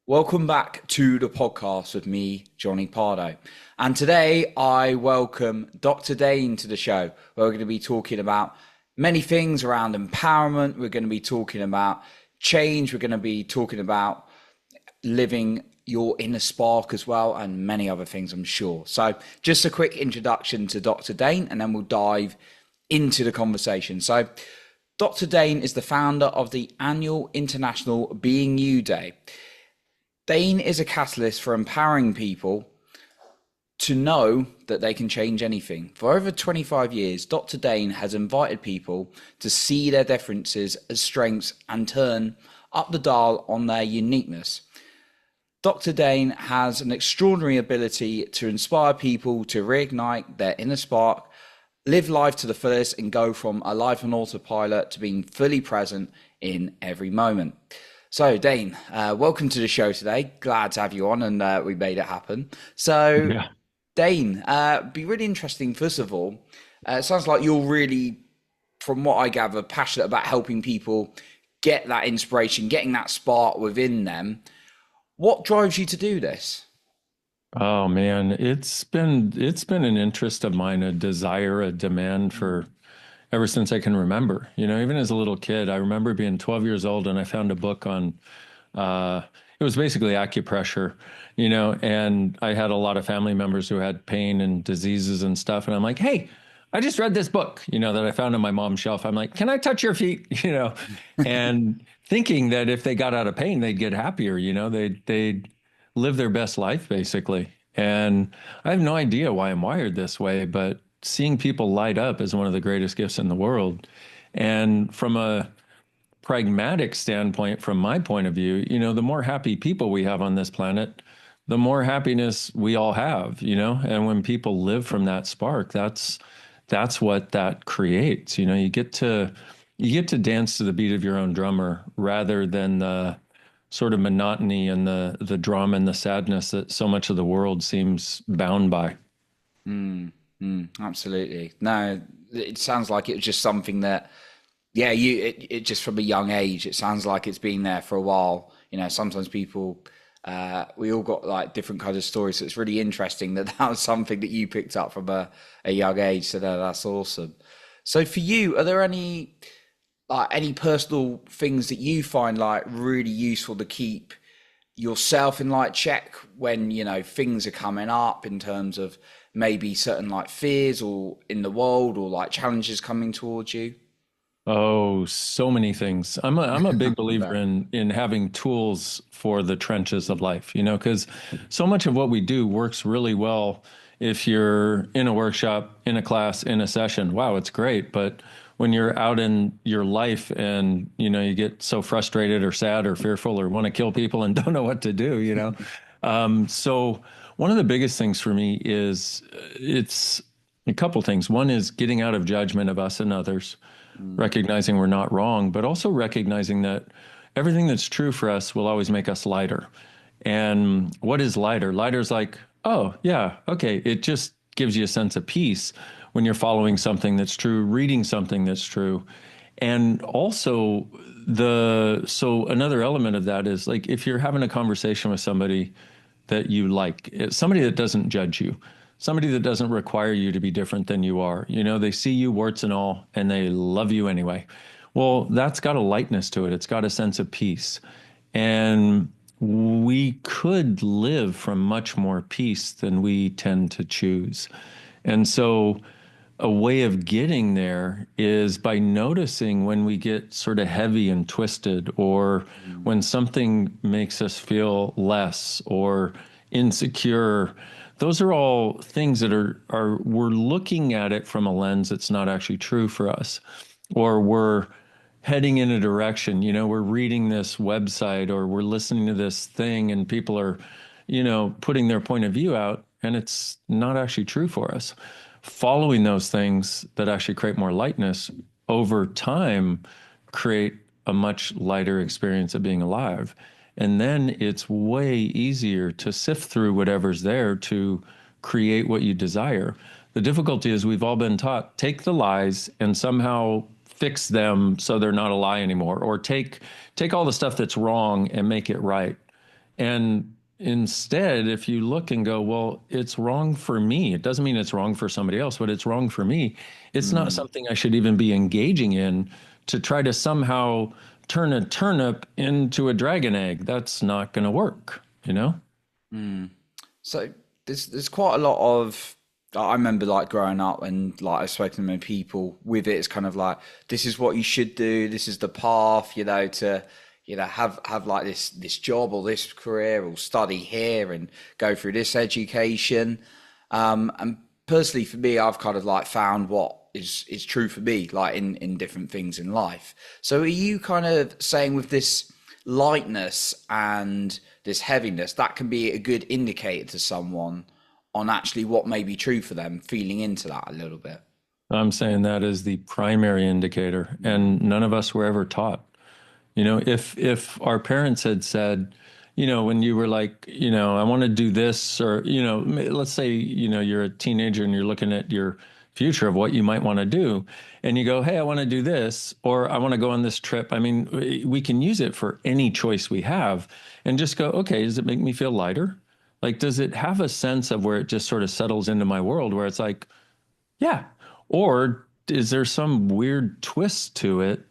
Welcome back to the podcast with me, Johnny Pardo. And today I welcome Dr. Dain to the show, where we're going to be talking about many things around empowerment. We're going to be talking about change. We're going to be talking about living your inner spark as well, and many other things, I'm sure. So, just a quick introduction to Dr. Dain, and then we'll dive into the conversation. So, Dr. Dain is the founder of the annual International Being You Day. Dain is a catalyst for empowering people to know that they can change anything. For over 25 years, Dr. Dain has invited people to see their differences as strengths and turn up the dial on their uniqueness. Dr. Dain has an extraordinary ability to inspire people to reignite their inner spark, live life to the fullest, and go from a life on autopilot to being fully present in every moment. So, Dain, welcome to the show today. Glad to have you on, and we made it happen. So, Yeah. Dain, be really interesting. First of all, it sounds like you're really, from what I gather, passionate about helping people get that inspiration, getting that spark within them. What drives you to do this? Oh man, it's been an interest of mine, a desire, a demand for ever since I can remember. Even as a little kid, I remember being 12 years old and I found a book on uh it was basically acupressure, and I had a lot of family members who had pain and diseases and stuff. And I'm like, hey, I just read this book, that I found on my mom's shelf. I'm like, can I touch your feet? And thinking that if they got out of pain, they'd get happier, they'd live their best life basically. And I have no idea why I'm wired this way, but seeing people light up is one of the greatest gifts in the world. And from a pragmatic standpoint, from my point of view, the more happy people we have on this planet, the more happiness we all have, and when people live from that spark, that's what that creates. You get to dance to the beat of your own drummer rather than the sort of monotony and the drama and the sadness that so much of the world seems bound by. Absolutely. No, it sounds like it was just something that, yeah, it just from a young age, it sounds like it's been there for a while. Sometimes people, we all got like different kinds of stories. So it's really interesting that that was something that you picked up from a young age. So that's awesome. So for you, are there any personal things that you find like really useful to keep yourself in like check when things are coming up in terms of maybe certain like fears or in the world or like challenges coming towards you? Oh, so many things. I'm a big believer But in having tools for the trenches of life, because so much of what we do works really well if you're in a workshop, in a class, in a session. Wow, it's great. But when you're out in your life and, you get so frustrated or sad or fearful or want to kill people and don't know what to do, so one of the biggest things for me is it's a couple things. One is getting out of judgment of us and others, mm, recognizing we're not wrong, but also recognizing that everything that's true for us will always make us lighter. And what is lighter? Lighter is like, oh, yeah, okay. It just gives you a sense of peace when you're following something that's true, reading something that's true. And also, so another element of that is like if you're having a conversation with somebody that you like, somebody that doesn't judge you, somebody that doesn't require you to be different than you are. They see you warts and all, and they love you anyway. Well, that's got a lightness to it. It's got a sense of peace. And we could live from much more peace than we tend to choose. And so, a way of getting there is by noticing when we get sort of heavy and twisted, or mm, when something makes us feel less or insecure. Those are all things that are we're looking at it from a lens that's not actually true for us, or we're heading in a direction. We're reading this website or we're listening to this thing, and people are, putting their point of view out, and it's not actually true for us. Following those things that actually create more lightness over time create a much lighter experience of being alive. And then it's way easier to sift through whatever's there to create what you desire. The difficulty is we've all been taught take the lies and somehow fix them so they're not a lie anymore, or take all the stuff that's wrong and make it right. And instead, if you look and go, well, it's wrong for me, it doesn't mean it's wrong for somebody else, but it's wrong for me. It's not Mm, something I should even be engaging in to try to somehow turn a turnip into a dragon egg. That's not going to work, you know? mm. So there's quite a lot of I remember like growing up and like I've spoken to many people with it. It's kind of like this is what you should do. This is the path, to have like this job or this career or study here and go through this education. And personally, for me, I've kind of like found what is true for me, like in different things in life. So, are you kind of saying with this lightness and this heaviness, that can be a good indicator to someone on actually what may be true for them, feeling into that a little bit? I'm saying that is the primary indicator, and none of us were ever taught. If our parents had said, when you were like, I want to do this, or, let's say, you're a teenager and you're looking at your future of what you might want to do, and you go, hey, I want to do this, or I want to go on this trip. I mean, we can use it for any choice we have and just go, okay, does it make me feel lighter? Like, does it have a sense of where it just sort of settles into my world where it's like, yeah. Or is there some weird twist to it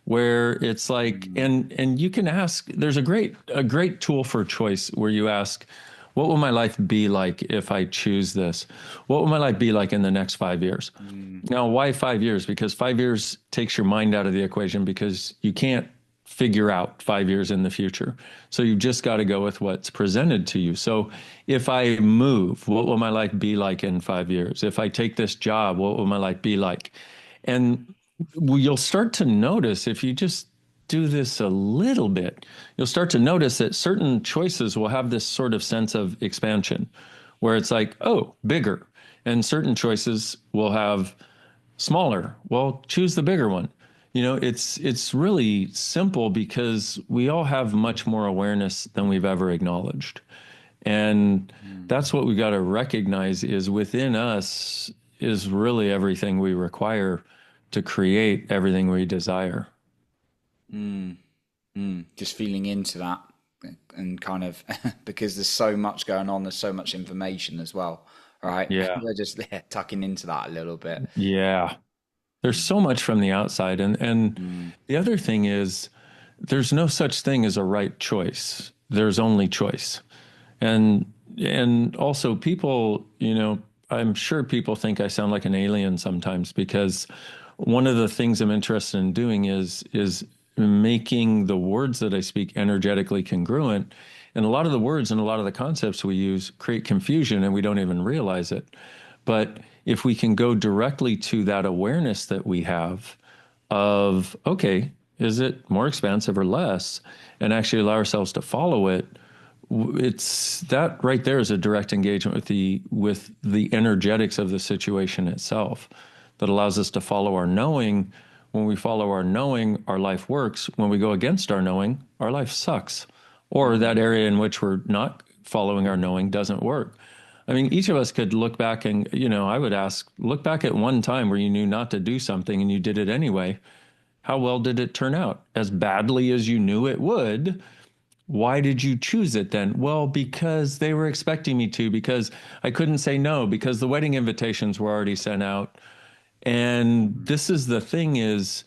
where it's like, and you can ask, there's a great tool for choice where you ask, what will my life be like if I choose this? What will my life be like in the next 5 years? Mm, Now, why 5 years? Because 5 years takes your mind out of the equation because you can't figure out 5 years in the future. So you've just got to go with what's presented to you. So if I move, what will my life be like in 5 years? If I take this job, what will my life be like? And you'll start to notice if you just do this a little bit, you'll start to notice that certain choices will have this sort of sense of expansion where it's like, oh, bigger. And certain choices will have smaller. Well, choose the bigger one. It's really simple because we all have much more awareness than we've ever acknowledged. And mm, that's what we got to recognize is within us is really everything we require to create everything we desire. mm, just feeling into that and kind of because there's so much going on, there's so much information as well, right? Yeah. We're just tucking into that a little bit. Yeah. There's so much from the outside. And Mm, the other thing is there's no such thing as a right choice. There's only choice. And and also people, I'm sure people think I sound like an alien sometimes because one of the things I'm interested in doing is making the words that I speak energetically congruent. And a lot of the words and a lot of the concepts we use create confusion and we don't even realize it. But if we can go directly to that awareness that we have of, okay, is it more expansive or less? And actually allow ourselves to follow it, it's that right there is a direct engagement with the energetics of the situation itself that allows us to follow our knowing. When we follow our knowing, our life works. When we go against our knowing, our life sucks. Or that mm, area in which we're not following our knowing doesn't work. I mean, each of us could look back and, I would ask, look back at one time where you knew not to do something and you did it anyway. How well did it turn out? As badly as you knew it would. Why did you choose it then? Well, because they were expecting me to, because I couldn't say no, because the wedding invitations were already sent out. And mm, this is the thing is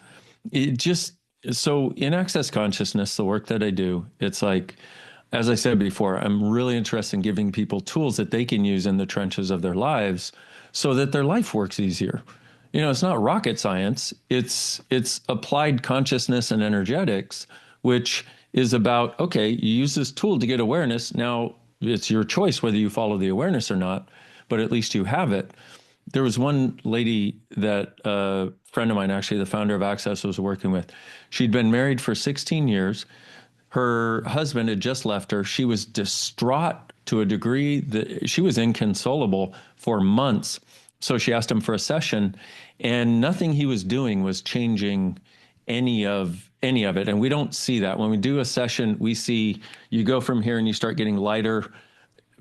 it just so in access consciousness, the work that I do, it's like, as I said before, I'm really interested in giving people tools that they can use in the trenches of their lives so that their life works easier. It's not rocket science. It's applied consciousness and energetics, which is about, okay, you use this tool to get awareness. Now it's your choice whether you follow the awareness or not, but at least you have it. There was one lady that a friend of mine, actually, the founder of Access, was working with. She'd been married for 16 years. Her husband had just left her. She was distraught to a degree that she was inconsolable for months. So she asked him for a session, and nothing he was doing was changing any of it. And we don't see that. When we do a session, we see you go from here and you start getting lighter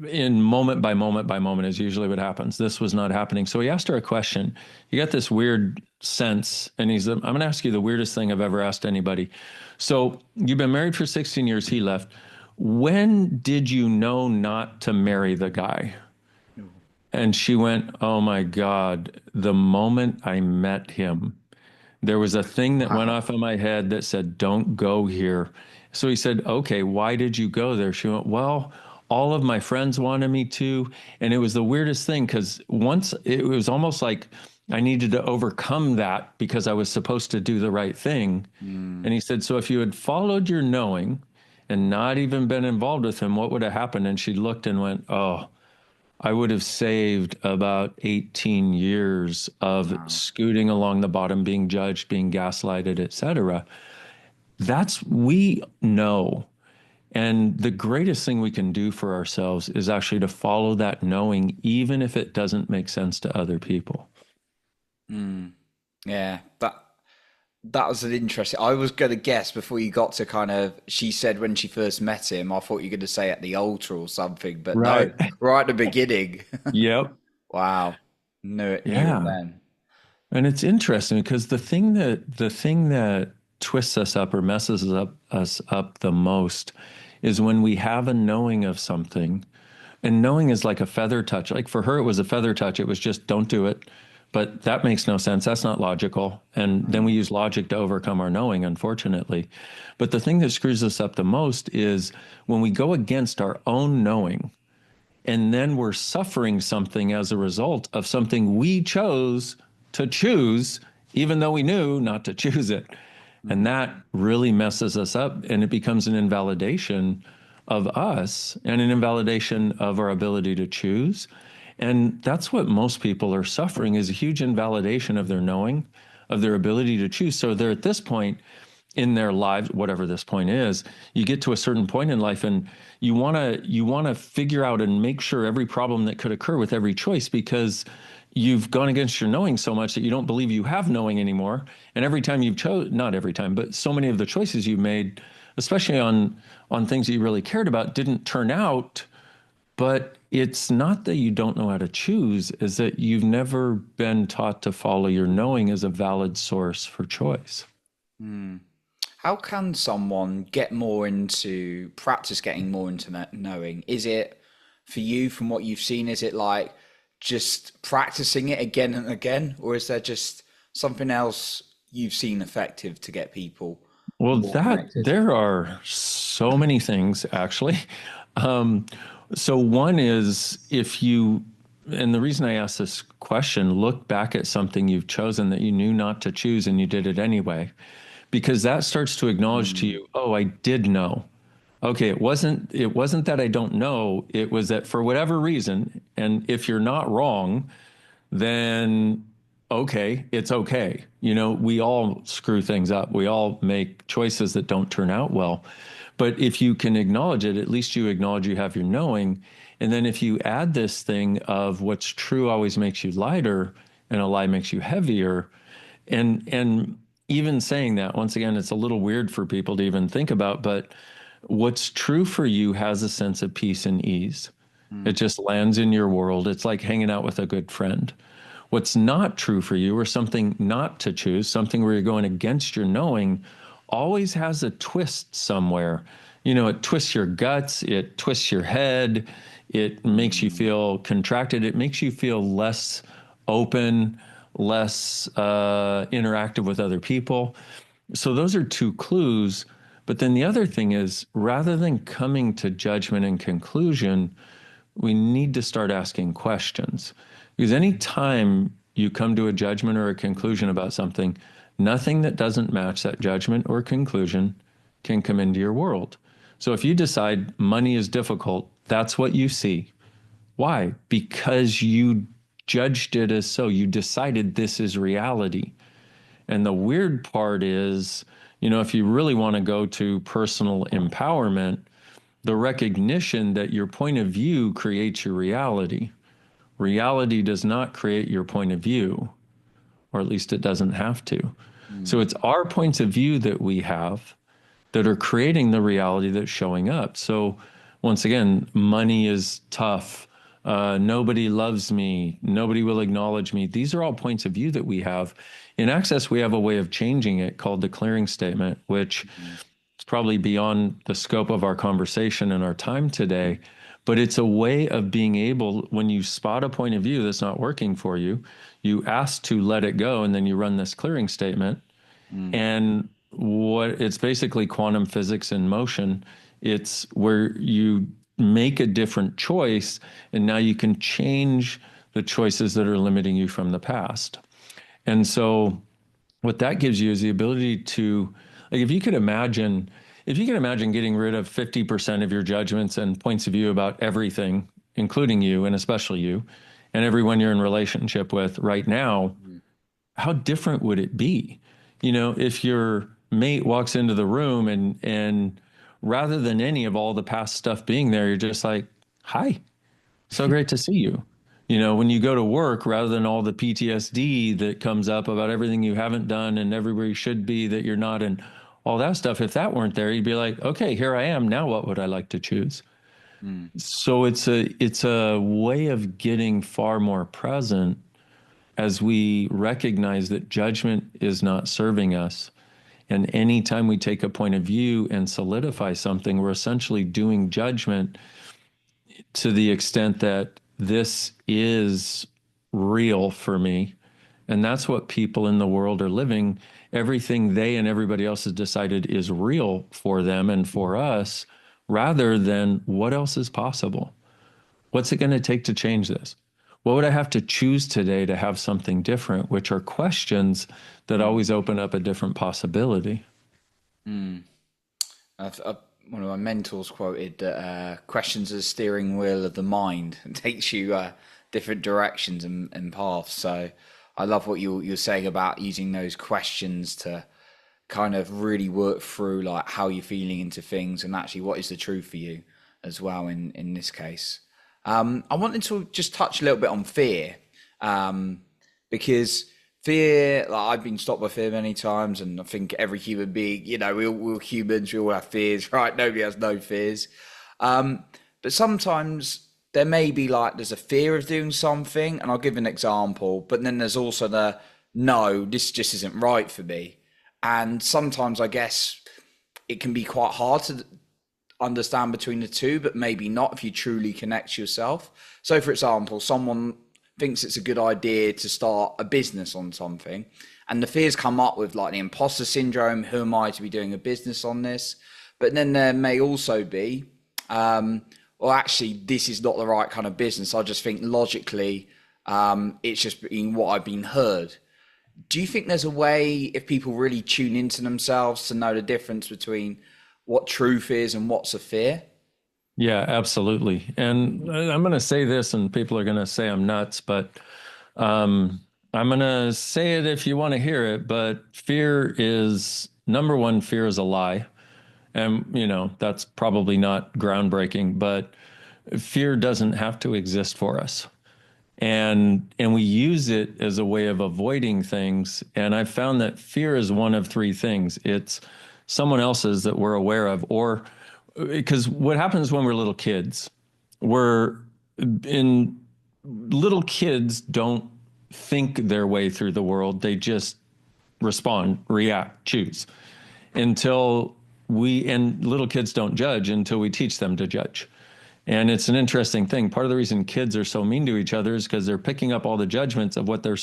in moment by moment by moment is usually what happens. This was not happening. So he asked her a question. He got this weird sense, and I'm going to ask you the weirdest thing I've ever asked anybody. So you've been married for 16 years. He left. when did you know not to marry the guy? And she went, oh my God, the moment I met him. There was a thing that went Wow. off in my head that said, don't go here. So he said, okay, why did you go there? She went, well, all of my friends wanted me to. And it was the weirdest thing because once it was almost like I needed to overcome that because I was supposed to do the right thing. Mm, And he said, so if you had followed your knowing and not even been involved with him, what would have happened? And she looked and went, oh, I would have saved about 18 years of wow. scooting along the bottom, being judged, being gaslighted, etc. That's we know. And the greatest thing we can do for ourselves is actually to follow that knowing, even if it doesn't make sense to other people. Mm, yeah, that was an interesting. I was going to guess before you got to kind of. She said when she first met him. I thought you were going to say at the altar or something, but no, Right. right at the beginning. Yep. Wow, knew it Yeah. then. And it's interesting because the thing that twists us up or messes us up the most is when we have a knowing of something. And knowing is like a feather touch. Like for her, it was a feather touch. It was just don't do it. But that makes no sense. That's not logical. And then we use logic to overcome our knowing, unfortunately. But the thing that screws us up the most is when we go against our own knowing and then we're suffering something as a result of something we chose to choose, even though we knew not to choose it. And Mm, that really messes us up, and it becomes an invalidation of us and an invalidation of our ability to choose. And that's what most people are suffering is a huge invalidation of their knowing, of their ability to choose. So they're at this point in their lives, whatever this point is, you get to a certain point in life and you want to figure out and make sure every problem that could occur with every choice because you've gone against your knowing so much that you don't believe you have knowing anymore. And every time you've chose, not every time, but so many of the choices you made, especially on things that you really cared about, didn't turn out. But it's not that you don't know how to choose, is that you've never been taught to follow your knowing as a valid source for choice. mm. How can someone get more into practice getting more into knowing? Is it for you, from what you've seen, is it like just practicing it again and again, or is there just something else you've seen effective to get people Well, more that connected? there are so many things actually. Um, so one is if you, and the reason I ask this question, look back at something you've chosen that you knew not to choose and you did it anyway, because that starts to acknowledge to Mm, you, oh, I did know. Okay, it wasn't that I don't know, it was that for whatever reason, and if you're not wrong, then okay, it's okay. You know, we all screw things up. We all make choices that don't turn out well. But if you can acknowledge it, at least you acknowledge you have your knowing. And then if you add this thing of what's true always makes you lighter and a lie makes you heavier, and even saying that, once again, it's a little weird for people to even think about, but what's true for you has a sense of peace and ease. It mm, just lands in your world. It's like hanging out with a good friend. What's not true for you, or something not to choose, something where you're going against your knowing, always has a twist somewhere. You know, it twists your guts, it twists your head, it makes you mm, feel contracted, it makes you feel less open, less interactive with other people. So those are two clues. But then the other thing is, rather than coming to judgment and conclusion, we need to start asking questions. Because anytime you come to a judgment or a conclusion about something, nothing that doesn't match that judgment or conclusion can come into your world. So if you decide money is difficult, that's what you see. Why? Because you judged it as so. You decided this is reality. And the weird part is, you know, if you really want to go to personal empowerment, the recognition that your point of view creates your reality. Reality does not create your point of view, or at least it doesn't have to. So mm, it's our points of view that we have that are creating the reality that's showing up. So once again, money is tough. Nobody loves me. Nobody will acknowledge me. These are all points of view that we have. In Access, we have a way of changing it called the clearing statement, which mm, It's probably beyond the scope of our conversation and our time today, but it's a way of being able, when you spot a point of view that's not working for you, you ask to let it go, and then you run this clearing statement. Mm. And what it's basically quantum physics in motion. It's where you make a different choice, and now you can change the choices that are limiting you from the past. And so what that gives you is the ability to, like, if you can imagine getting rid of 50% of your judgments and points of view about everything, including you and especially you and everyone you're in relationship with right now, Mm. how different would it be? If your mate walks into the room and rather than any of all the past stuff being there, you're just like, hi, so great to see you. When you go to work, rather than all the PTSD that comes up about everything you haven't done and everywhere you should be that you're not, and all that stuff, if that weren't there, you'd be like, okay, here I am. Now what would I like to choose? Mm. So it's a way of getting far more present as we recognize that judgment is not serving us. And anytime we take a point of view and solidify something, we're essentially doing judgment to the extent that this is real for me. And that's what people in the world are living. Everything they and everybody else has decided is real for them and for us, rather than what else is possible. What's it going to take to change this? What would I have to choose today to have something different? Which are questions that Mm. always open up a different possibility. Mm. One of my mentors quoted that questions are the steering wheel of the mind and takes you different directions and paths. So I love what you're saying about using those questions to kind of really work through like how you're feeling into things and actually what is the truth for you as well in this case. I wanted to just touch a little bit on fear, um, because fear, like I've been stopped by fear many times, and I think every human being, we're humans, we all have fears, right? Nobody has no fears. But sometimes there may be like there's a fear of doing something, and I'll give an example, but then there's also the no, this just isn't right for me. And sometimes I guess it can be quite hard to understand between the two, but maybe not if you truly connect yourself. So, for example, someone thinks it's a good idea to start a business on something, and the fears come up with like the imposter syndrome. Who am I to be doing a business on this? But then there may also be, well, actually, this is not the right kind of business. I just think logically, it's just been what I've been heard. Do you think there's a way, if people really tune into themselves, to know the difference between what truth is and what's a fear? Yeah, absolutely. And I'm going to say this, and people are going to say I'm nuts, but um, I'm going to say it if you want to hear it. But fear is number one, fear is a lie. And, that's probably not groundbreaking, but fear doesn't have to exist for us. And we use it as a way of avoiding things. And I've found that fear is one of three things. It's someone else's that we're aware of, or because what happens when we're little kids, we're in little kids don't think their way through the world. They just respond, react, choose until and little kids don't judge until we teach them to judge. And it's an interesting thing. Part of the reason kids are so mean to each other is because they're picking up all the judgments of what they're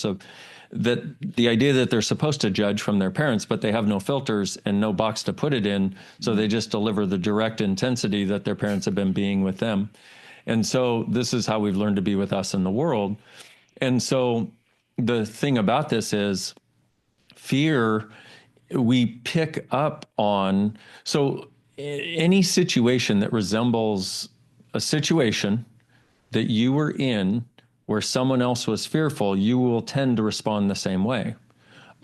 that the idea that they're supposed to judge from their parents, but they have no filters and no box to put it in. So they just deliver the direct intensity that their parents have been being with them. And so this is how we've learned to be with us in the world. And so the thing about this is fear, we pick up on. So any situation that resembles a situation that you were in where someone else was fearful, you will tend to respond the same way.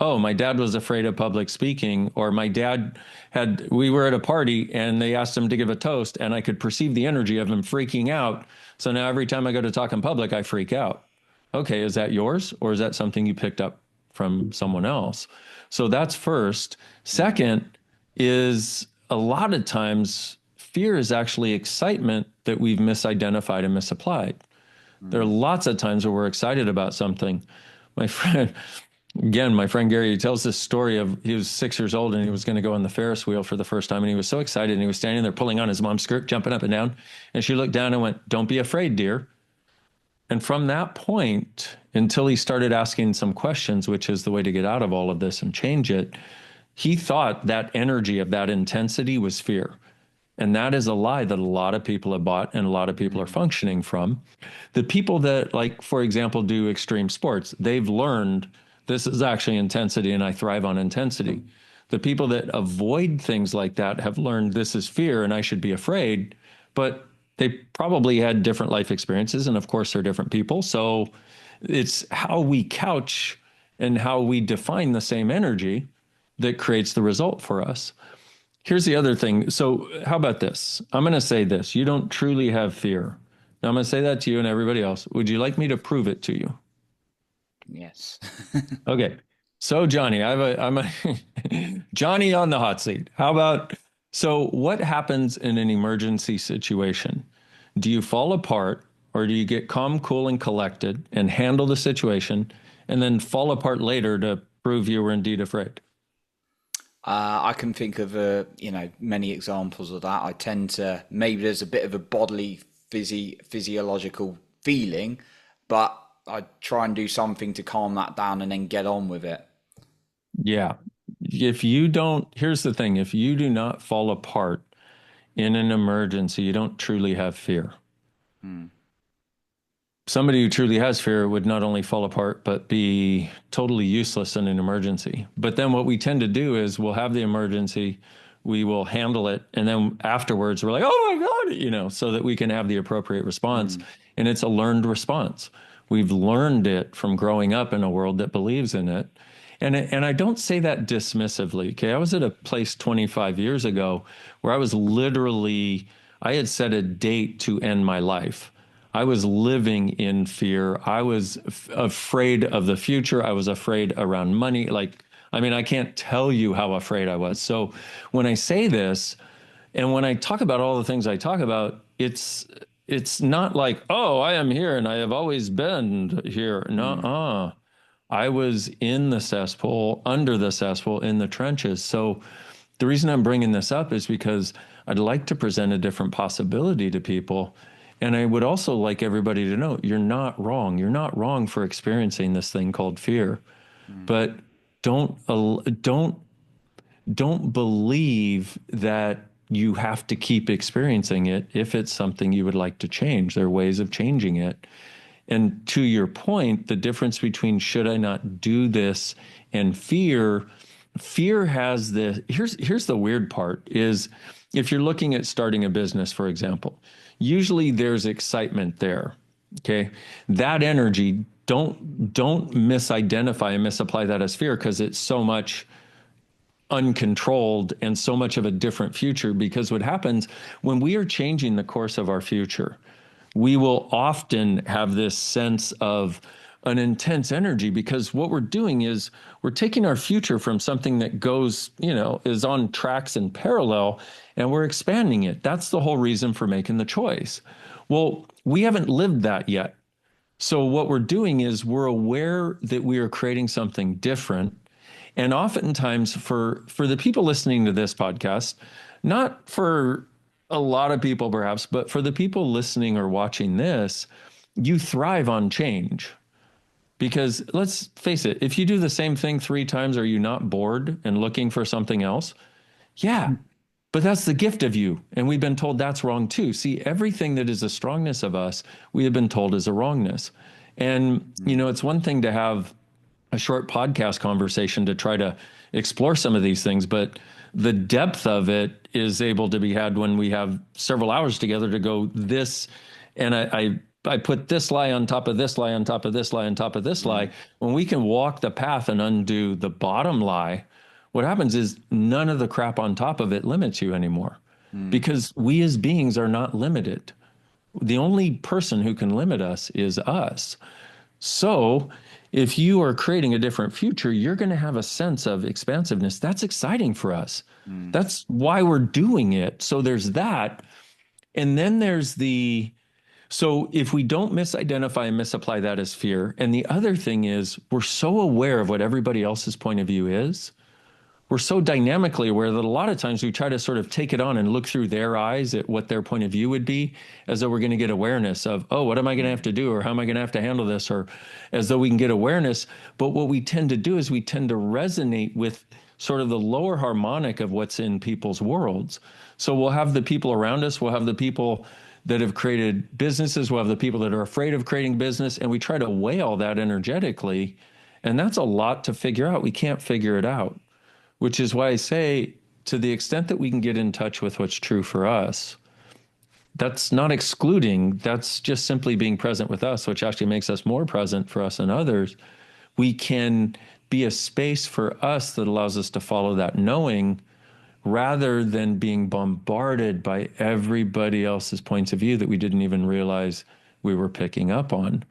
Oh, my dad was afraid of public speaking, or we were at a party and they asked him to give a toast, and I could perceive the energy of him freaking out. So now every time I go to talk in public, I freak out. Okay, is that yours, or is that something you picked up from someone else? So that's first. Second is a lot of times fear is actually excitement that we've misidentified and misapplied. There are lots of times where we're excited about something. My friend, again, my friend Gary, he tells this story of he was 6 years old and he was going to go on the Ferris wheel for the first time. And he was so excited and he was standing there pulling on his mom's skirt, jumping up and down. And she looked down and went, "Don't be afraid, dear." And from that point, until he started asking some questions, which is the way to get out of all of this and change it, he thought that energy of that intensity was fear. And that is a lie that a lot of people have bought and a lot of people are functioning from. The people that, like, for example, do extreme sports, they've learned this is actually intensity and I thrive on intensity. The people that avoid things like that have learned this is fear and I should be afraid, but they probably had different life experiences. And of course, they're different people. So it's how we couch and how we define the same energy that creates the result for us. Here's the other thing. So, how about this? I'm going to say this. You don't truly have fear. Now, I'm going to say that to you and everybody else. Would you like me to prove it to you? Yes. Okay. So, Johnny, I'm a Johnny on the hot seat. How about, so what happens in an emergency situation? Do you fall apart or do you get calm, cool, and collected and handle the situation and then fall apart later to prove you were indeed afraid? I can think of many examples of that. I tend to, maybe there's a bit of a bodily physiological feeling, but I try and do something to calm that down and then get on with it. Yeah. If you don't, here's the thing, if you do not fall apart in an emergency, you don't truly have fear. Hmm. Somebody who truly has fear would not only fall apart, but be totally useless in an emergency. But then what we tend to do is we'll have the emergency, we will handle it, and then afterwards we're like, oh my God, so that we can have the appropriate response. Hmm. And it's a learned response. We've learned it from growing up in a world that believes in it. And I don't say that dismissively. Okay. I was at a place 25 years ago where I was literally, I had set a date to end my life. I was living in fear. I was afraid of the future. I was afraid around money. Like, I mean, I can't tell you how afraid I was. So when I say this, and when I talk about all the things I talk about, it's not like, oh, I am here and I have always been here. Hmm. No, I was in the cesspool, under the cesspool, in the trenches. So the reason I'm bringing this up is because I'd like to present a different possibility to people. And I would also like everybody to know you're not wrong. You're not wrong for experiencing this thing called fear. Hmm. But don't don't believe that you have to keep experiencing it if it's something you would like to change. There are ways of changing it. And to your point, the difference between should I not do this and fear has the here's the weird part is if you're looking at starting a business, for example, usually there's excitement there. Okay. That energy, don't misidentify and misapply that as fear because it's so much uncontrolled and so much of a different future. Because what happens when we are changing the course of our future, we will often have this sense of an intense energy because what we're doing is we're taking our future from something that goes, is on tracks and parallel, and we're expanding it. That's the whole reason for making the choice. Well, we haven't lived that yet. So what we're doing is we're aware that we are creating something different. And oftentimes for the people listening to this podcast, not for a lot of people perhaps, but for the people listening or watching this, you thrive on change. Because let's face it, if you do the same thing 3 times, are you not bored and looking for something else? Yeah, but that's the gift of you. And we've been told that's wrong too. See, everything that is a strongness of us, we have been told is a wrongness. And, Hmm. it's one thing to have a short podcast conversation to try to explore some of these things, but the depth of it is able to be had when we have several hours together to go this, and I put this lie on top of this lie on top of this lie on top of this Hmm. lie. When we can walk the path and undo the bottom lie, what happens is none of the crap on top of it limits you anymore Hmm. because we as beings are not limited. The only person who can limit us is us. So, if you are creating a different future, you're going to have a sense of expansiveness. That's exciting for us. Hmm. That's why we're doing it. So, there's that. And then there's the So if we don't misidentify and misapply that as fear, and the other thing is we're so aware of what everybody else's point of view is, we're so dynamically aware that a lot of times we try to sort of take it on and look through their eyes at what their point of view would be, as though we're going to get awareness of, oh, what am I going to have to do? Or how am I going to have to handle this? Or as though we can get awareness. But what we tend to do is we tend to resonate with sort of the lower harmonic of what's in people's worlds. So we'll have the people around us, we'll have the people that have created businesses, we'll have the people that are afraid of creating business, and we try to weigh all that energetically. And that's a lot to figure out. We can't figure it out, which is why I say, to the extent that we can get in touch with what's true for us, that's not excluding, that's just simply being present with us, which actually makes us more present for us and others. We can be a space for us that allows us to follow that knowing, rather than being bombarded by everybody else's points of view that we didn't even realize we were picking up on.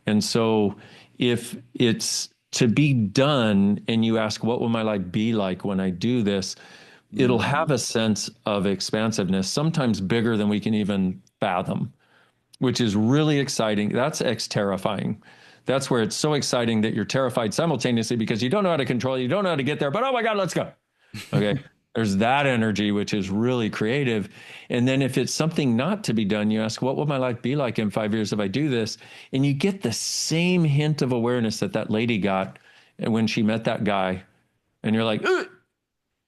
And so if it's to be done and you ask, what will my life be like when I do this? It'll have a sense of expansiveness, sometimes bigger than we can even fathom, which is really exciting. That's terrifying. That's where it's so exciting that you're terrified simultaneously because you don't know how to control it, you don't know how to get there, but oh my God, let's go. Okay. There's that energy, which is really creative. And then if it's something not to be done, you ask, what will my life be like in 5 years if I do this? And you get the same hint of awareness that that lady got when she met that guy. And you're like, ugh!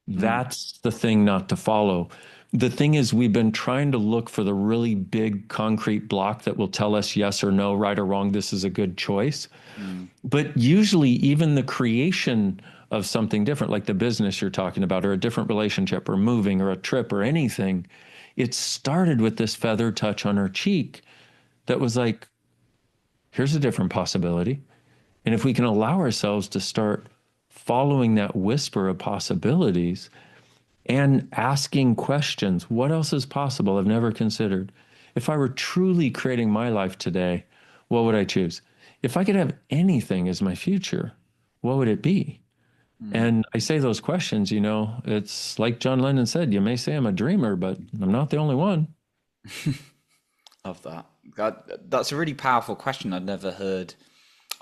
That's the thing not to follow. The thing is, we've been trying to look for the really big concrete block that will tell us yes or no, right or wrong, this is a good choice. But usually even the creation of something different, like the business you're talking about, or a different relationship, or moving, or a trip, or anything, it started with this feather touch on her cheek that was like, here's a different possibility. And if we can allow ourselves to start following that whisper of possibilities and asking questions, what else is possible I've never considered? If I were truly creating my life today, what would I choose? If I could have anything as my future, what would it be? And I say those questions, it's like John Lennon said, you may say I'm a dreamer, but I'm not the only one. Love that. That's a really powerful question I'd never heard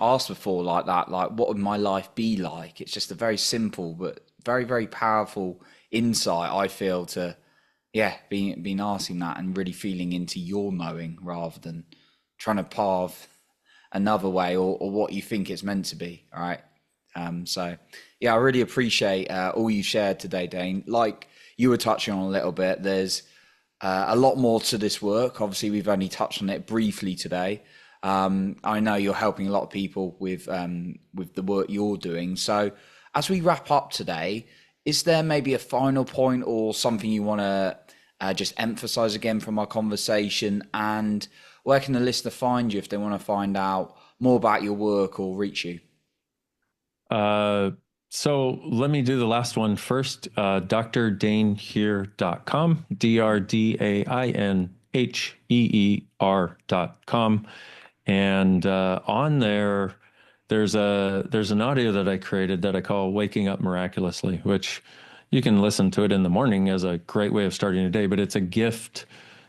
asked before like that. Like, what would my life be like? It's just a very simple but very, very powerful insight, I feel, to, yeah, being asking that and really feeling into your knowing rather than trying to path another way or what you think it's meant to be. All right. So, yeah, I really appreciate all you shared today, Dain. Like you were touching on a little bit, there's a lot more to this work. Obviously, we've only touched on it briefly today. I know you're helping a lot of people with the work you're doing. So, as we wrap up today, is there maybe a final point or something you want to just emphasize again from our conversation? And where can the listener find you if they want to find out more about your work or reach you? So let me do the last one first. DrDainHeer.com, DrDainHeer.com. And on there, there's an audio that I created that I call Waking Up Miraculously, which you can listen to it in the morning as a great way of starting a day, but it's a gift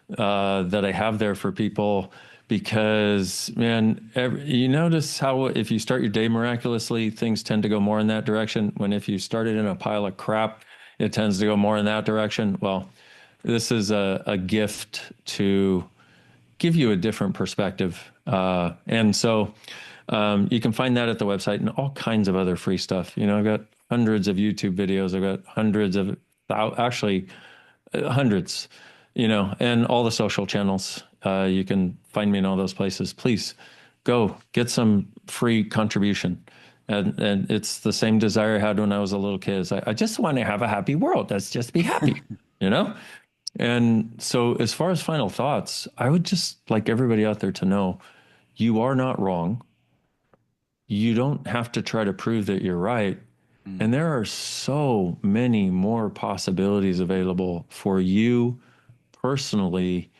that I have there for people because, man, you notice how if you start your day miraculously, things tend to go more in that direction. When if you start it in a pile of crap, it tends to go more in that direction. Well, this is a gift to give you a different perspective. And so you can find that at the website and all kinds of other free stuff. I've got hundreds of YouTube videos. I've got hundreds, and all the social channels. You can find me in all those places. Please go get some free contribution. And it's the same desire I had when I was a little kid. I just want to have a happy world. Let's just be happy, you know? And so as far as final thoughts, I would just like everybody out there to know you are not wrong. You don't have to try to prove that you're right. And there are so many more possibilities available for you personally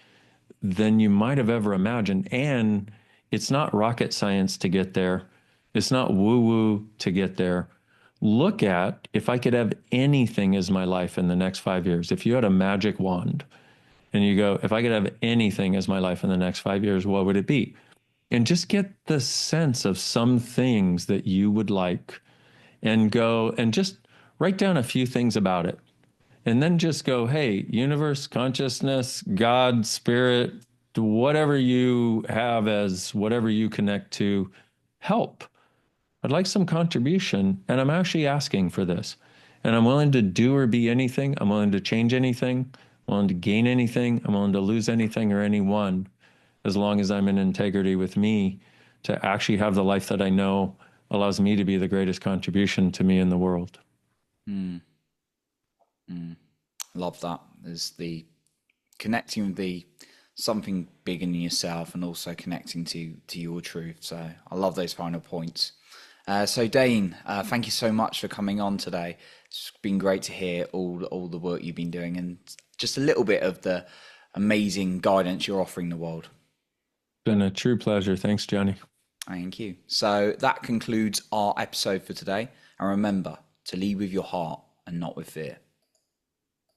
than you might have ever imagined. And it's not rocket science to get there. It's not woo-woo to get there. Look at if I could have anything as my life in the next 5 years, if you had a magic wand and you go, if I could have anything as my life in the next 5 years, what would it be? And just get the sense of some things that you would like and go and just write down a few things about it. And then just go, hey, universe, consciousness, God, spirit, whatever you have as whatever you connect to, help. I'd like some contribution. And I'm actually asking for this. And I'm willing to do or be anything. I'm willing to change anything. I'm willing to gain anything. I'm willing to lose anything or anyone, as long as I'm in integrity with me, to actually have the life that I know allows me to be the greatest contribution to me in the world. Mm. Love that. There's the connecting with the something bigger than yourself, and also connecting to your truth. So I love those final points. So Dain, thank you so much for coming on today. It's been great to hear all the work you've been doing, and just a little bit of the amazing guidance you're offering the world. Been a true pleasure. Thanks, Johnny. Thank you. So that concludes our episode for today. And remember to lead with your heart and not with fear.